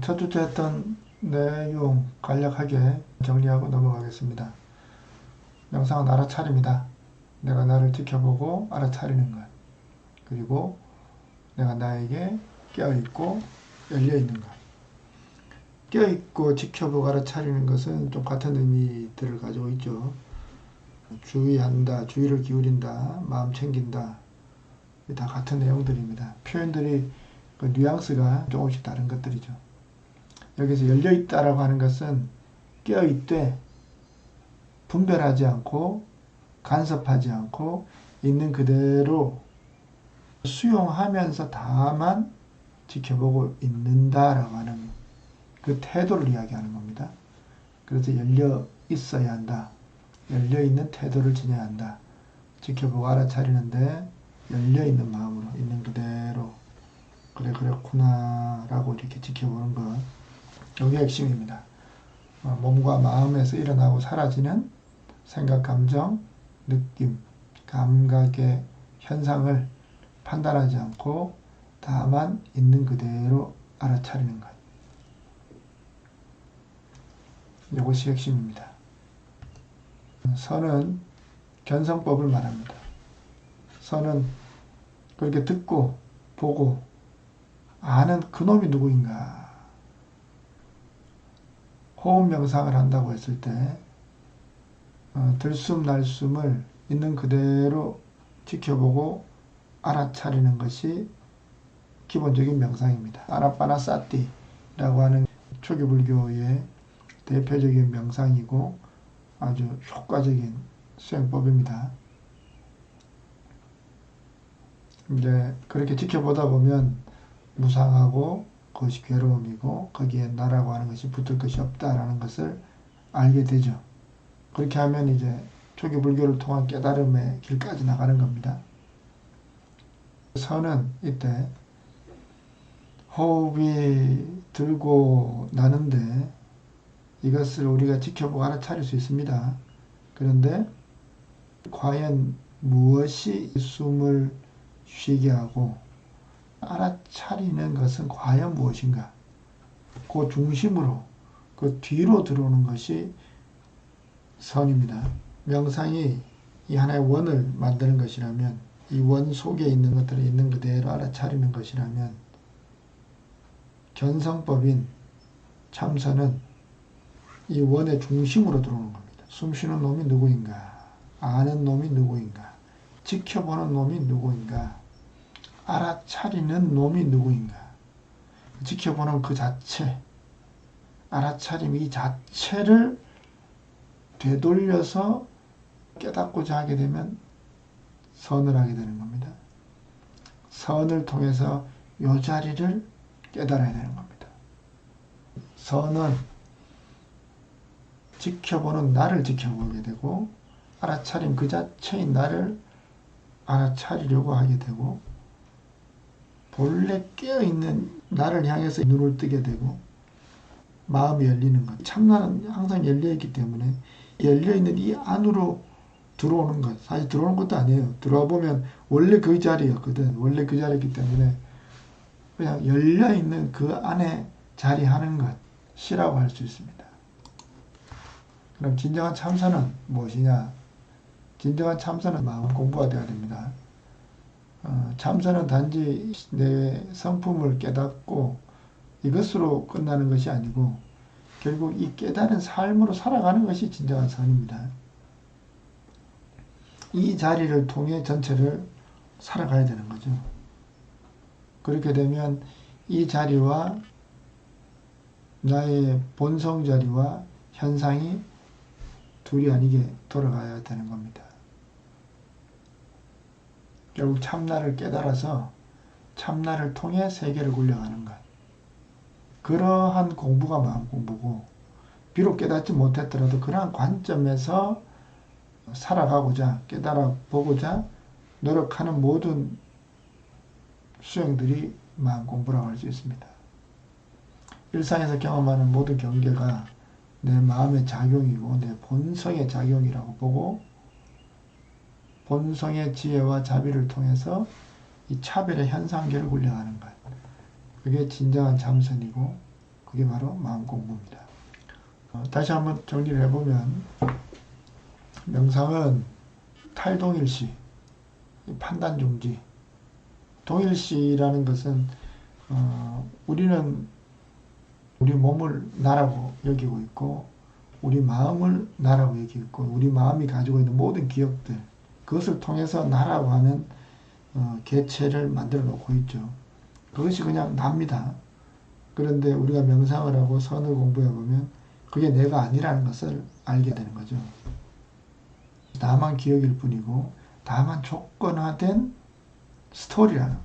첫 주째 했던 내용 간략하게 정리하고 넘어가겠습니다. 명상은 알아차림이다. 내가 나를 지켜보고 알아차리는 것. 그리고 내가 나에게 깨어있고 열려있는 것. 깨어있고 지켜보고 알아차리는 것은 좀 같은 의미들을 가지고 있죠. 주의한다, 주의를 기울인다, 마음 챙긴다. 다 같은 내용들입니다. 표현들이 그 뉘앙스가 조금씩 다른 것들이죠. 여기서 열려있다라고 하는 것은 깨어있되 분별하지 않고 간섭하지 않고 있는 그대로 수용하면서 다만 지켜보고 있는다라고 하는 그 태도를 이야기하는 겁니다. 그래서 열려 있어야 한다. 열려있는 태도를 지녀야 한다. 지켜보고 알아차리는데 열려있는 마음으로 있는 그대로 그래 그렇구나 라고 이렇게 지켜보는 것. 여기 핵심입니다. 몸과 마음에서 일어나고 사라지는 생각, 감정, 느낌, 감각의 현상을 판단하지 않고 다만 있는 그대로 알아차리는 것. 이것이 핵심입니다. 선은 견성법을 말합니다. 선은 그렇게 듣고 보고 아는 그놈이 누구인가. 호흡 명상을 한다고 했을 때 들숨 날숨을 있는 그대로 지켜보고 알아차리는 것이 기본적인 명상입니다. 아나빠나사티라고 하는 초기 불교의 대표적인 명상이고 아주 효과적인 수행법입니다. 이제 그렇게 지켜보다 보면 무상하고 그것이 괴로움이고 거기에 나라고 하는 것이 붙을 것이 없다라는 것을 알게 되죠. 그렇게 하면 이제 초기 불교를 통한 깨달음의 길까지 나가는 겁니다. 선은 이때 호흡이 들고 나는데 이것을 우리가 지켜보고 알아차릴 수 있습니다. 그런데 과연 무엇이 숨을 쉬게 하고 알아차리는 것은 과연 무엇인가? 그 중심으로 그 뒤로 들어오는 것이 선입니다. 명상이 이 하나의 원을 만드는 것이라면 이 원 속에 있는 것들을 있는 그대로 알아차리는 것이라면 견성법인 참선은 이 원의 중심으로 들어오는 겁니다. 숨쉬는 놈이 누구인가? 아는 놈이 누구인가? 지켜보는 놈이 누구인가? 알아차리는 놈이 누구인가? 지켜보는 그 자체, 알아차림 이 자체를 되돌려서 깨닫고자 하게 되면 선을 하게 되는 겁니다. 선을 통해서 이 자리를 깨달아야 되는 겁니다. 선은 지켜보는 나를 지켜보게 되고 알아차림 그 자체인 나를 알아차리려고 하게 되고 본래 깨어있는 나를 향해서 눈을 뜨게 되고 마음이 열리는 것. 참나는 항상 열려있기 때문에 열려있는 이 안으로 들어오는 것. 사실 들어오는 것도 아니에요. 들어와 보면 원래 그 자리였거든. 원래 그 자리였기 때문에 그냥 열려있는 그 안에 자리하는 것이라고 할 수 있습니다. 그럼 진정한 참선은 무엇이냐? 진정한 참선은 마음 공부가 되어야 됩니다. 참선은 단지 내 성품을 깨닫고 이것으로 끝나는 것이 아니고 결국 이 깨달은 삶으로 살아가는 것이 진정한 선입니다. 이 자리를 통해 전체를 살아가야 되는 거죠. 그렇게 되면 이 자리와 나의 본성 자리와 현상이 둘이 아니게 돌아가야 되는 겁니다. 결국 참나를 깨달아서 참나를 통해 세계를 굴려가는 것. 그러한 공부가 마음 공부고 비록 깨닫지 못했더라도 그러한 관점에서 살아가고자 깨달아 보고자 노력하는 모든 수행들이 마음 공부라고 할 수 있습니다. 일상에서 경험하는 모든 경계가 내 마음의 작용이고 내 본성의 작용이라고 보고 본성의 지혜와 자비를 통해서 이 차별의 현상계를 굴려가는 것. 그게 진정한 참선이고 그 그게 바로 마음 공부입니다. 다시 한번 정리를 해보면 명상은 탈동일시, 판단중지. 동일시라는 것은 우리는 우리 몸을 나라고 여기고 있고 우리 마음을 나라고 여기고 있고 우리 마음이 가지고 있는 모든 기억들 그것을 통해서 나라고 하는 개체를 만들어 놓고 있죠. 그것이 그냥 납니다. 그런데 우리가 명상을 하고 선을 공부해 보면 그게 내가 아니라는 것을 알게 되는 거죠. 다만 기억일 뿐이고 다만 조건화된 스토리라는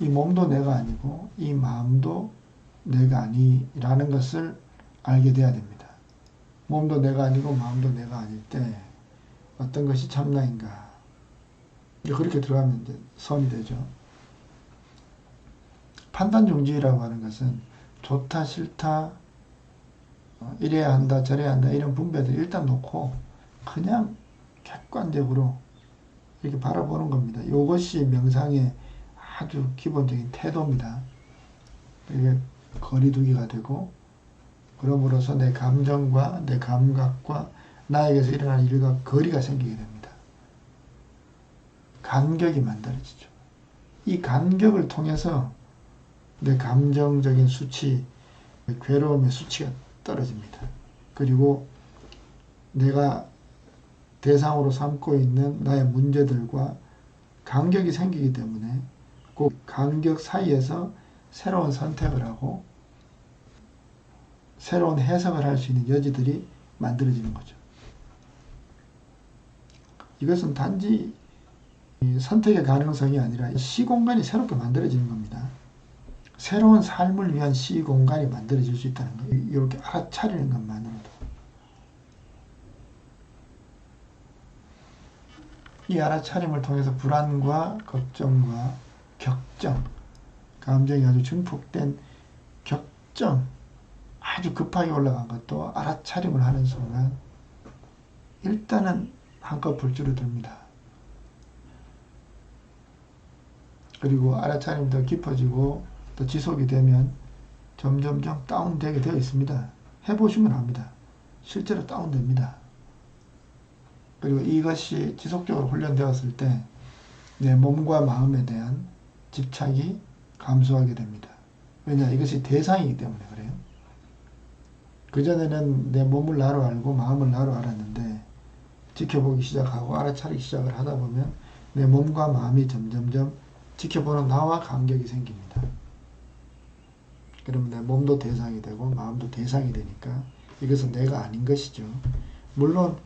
이 몸도 내가 아니고 이 마음도 내가 아니라는 것을 알게 돼야 됩니다. 몸도 내가 아니고 마음도 내가 아닐 때 어떤 것이 참나인가 그렇게 들어가면 이제 선이 되죠. 판단중지라고 하는 것은 좋다 싫다 이래야 한다 저래야 한다 이런 분배들 일단 놓고 그냥 객관적으로 이렇게 바라보는 겁니다. 이것이 명상의 아주 기본적인 태도입니다. 이게 거리두기가 되고 그럼으로써 내 감정과 내 감각과 나에게서 일어나는 일과 거리가 생기게 됩니다. 간격이 만들어지죠. 이 간격을 통해서 내 감정적인 수치, 괴로움의 수치가 떨어집니다. 그리고 내가 대상으로 삼고 있는 나의 문제들과 간격이 생기기 때문에 그 간격 사이에서 새로운 선택을 하고 새로운 해석을 할 수 있는 여지들이 만들어지는 거죠. 이것은 단지 선택의 가능성이 아니라 시공간이 새롭게 만들어지는 겁니다. 새로운 삶을 위한 시공간이 만들어질 수 있다는 거예요. 이렇게 알아차리는 것만으로도. 이 알아차림을 통해서 불안과 걱정과 격정, 감정이 아주 증폭된 격정, 아주 급하게 올라간 것도 알아차림을 하는 순간 일단은 한꺼풀 줄어듭니다. 그리고 알아차림이 더 깊어지고 더 지속이 되면 점점점 다운되게 되어 있습니다. 해보시면 압니다. 실제로 다운됩니다. 그리고 이것이 지속적으로 훈련되었을 때 내 몸과 마음에 대한 집착이 감소하게 됩니다. 왜냐? 이것이 대상이기 때문에 그래요. 그전에는 내 몸을 나로 알고 마음을 나로 알았는데 지켜보기 시작하고 알아차리기 시작을 하다 보면 내 몸과 마음이 점점점 지켜보는 나와 간격이 생깁니다. 그러면 내 몸도 대상이 되고 마음도 대상이 되니까 이것은 내가 아닌 것이죠. 물론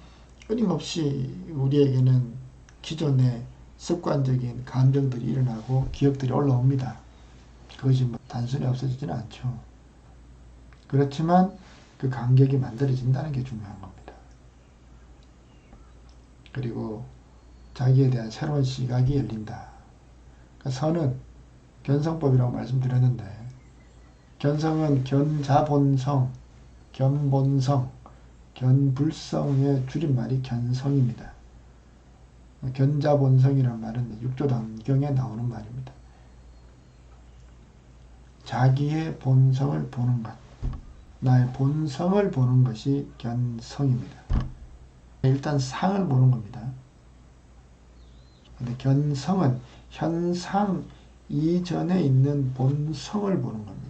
끊임없이 우리에게는 기존의 습관적인 감정들이 일어나고 기억들이 올라옵니다. 그것이 단순히 없어지지는 않죠. 그렇지만 그 간격이 만들어진다는 게 중요한 겁니다. 그리고 자기에 대한 새로운 시각이 열린다. 그러니까 선은 견성법이라고 말씀드렸는데 견성은 견자본성, 견본성, 견불성의 줄임말이 견성입니다. 견자본성이란 말은 육조단경에 나오는 말입니다. 자기의 본성을 보는 것, 나의 본성을 보는 것이 견성입니다. 일단 상을 보는 겁니다. 근데 견성은 현상 이전에 있는 본성을 보는 겁니다.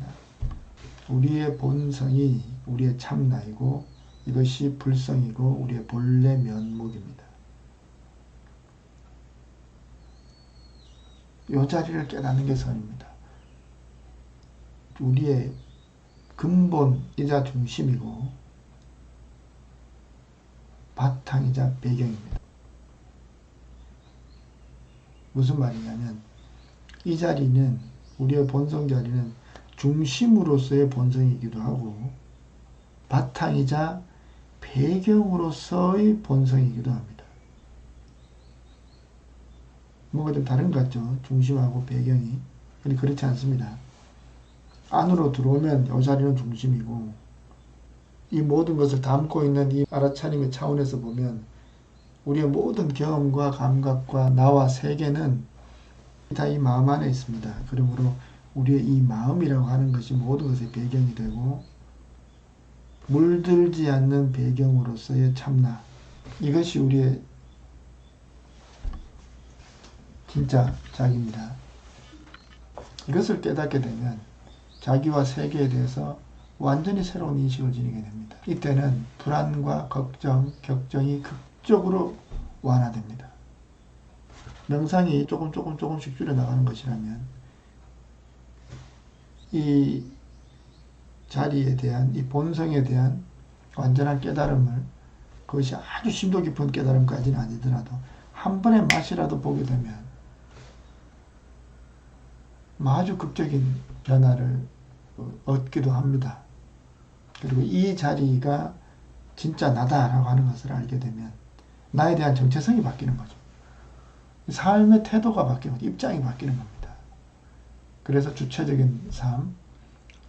우리의 본성이 우리의 참나이고 이것이 불성이고 우리의 본래 면목입니다. 이 자리를 깨닫는 게 선입니다. 우리의 근본이자 중심이고 바탕이자 배경입니다. 무슨 말이냐면 이 자리는 우리의 본성 자리는 중심으로서의 본성이기도 하고 바탕이자 배경으로서의 본성이기도 합니다. 뭔가 좀 다른 것 같죠? 중심하고 배경이. 근데 그렇지 않습니다. 안으로 들어오면 이 자리는 중심이고 이 모든 것을 담고 있는 이 알아차림의 차원에서 보면 우리의 모든 경험과 감각과 나와 세계는 다 이 마음 안에 있습니다. 그러므로 우리의 이 마음이라고 하는 것이 모든 것의 배경이 되고 물들지 않는 배경으로서의 참나, 이것이 우리의 진짜 자기입니다. 이것을 깨닫게 되면 자기와 세계에 대해서 완전히 새로운 인식을 지니게 됩니다. 이때는 불안과 걱정, 격정이 극적으로 완화됩니다. 명상이 조금씩 줄여나가는 것이라면 이 자리에 대한, 이 본성에 대한 완전한 깨달음을, 그것이 아주 심도 깊은 깨달음까지는 아니더라도 한 번의 맛이라도 보게 되면 아주 극적인 변화를 얻기도 합니다. 그리고 이 자리가 진짜 나다라고 하는 것을 알게 되면 나에 대한 정체성이 바뀌는 거죠. 삶의 태도가 바뀌는 거죠. 입장이 바뀌는 겁니다. 그래서 주체적인 삶,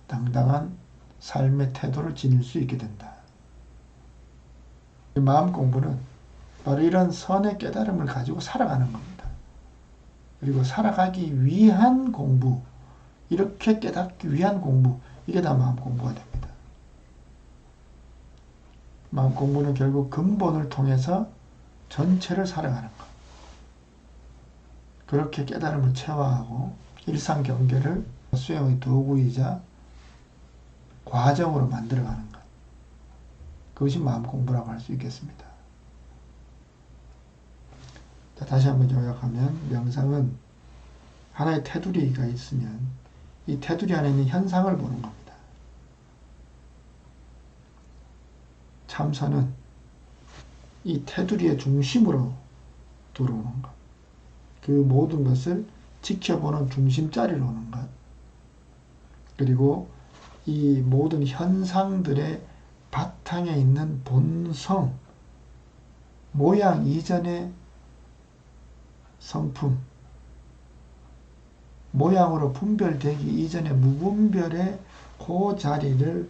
당당한 삶의 태도를 지닐 수 있게 된다. 마음 공부는 바로 이런 선의 깨달음을 가지고 살아가는 겁니다. 그리고 살아가기 위한 공부, 이렇게 깨닫기 위한 공부, 이게 다 마음 공부가 됩니다. 마음 공부는 결국 근본을 통해서 전체를 살아가는 것. 그렇게 깨달음을 체화하고 일상 경계를 수행의 도구이자 과정으로 만들어가는 것. 그것이 마음 공부라고 할 수 있겠습니다. 자, 다시 한번 요약하면 명상은 하나의 테두리가 있으면 이 테두리 안에 있는 현상을 보는 겁니다. 참선은 이 테두리의 중심으로 들어오는 것. 그 모든 것을 지켜보는 중심자리로 오는 것. 그리고 이 모든 현상들의 바탕에 있는 본성, 모양 이전의 성품, 모양으로 분별되기 이전의 무분별의 그 자리를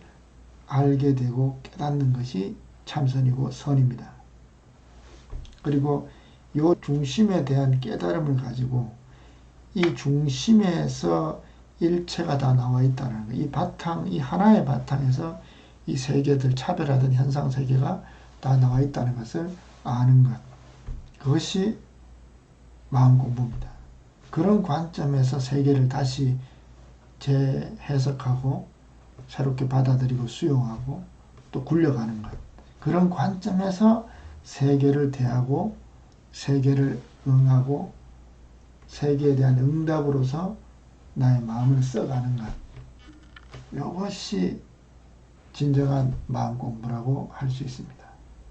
알게 되고 깨닫는 것이 참선이고 선입니다. 그리고 이 중심에 대한 깨달음을 가지고 이 중심에서 일체가 다 나와 있다는 것, 이 바탕, 이 하나의 바탕에서 이 세계들, 차별화된 현상 세계가 다 나와 있다는 것을 아는 것, 그것이 마음 공부입니다. 그런 관점에서 세계를 다시 재해석하고 새롭게 받아들이고 수용하고 또 굴려가는 것, 그런 관점에서 세계를 대하고 세계를 응하고 세계에 대한 응답으로서 나의 마음을 써가는 것, 이것이 진정한 마음 공부라고 할 수 있습니다.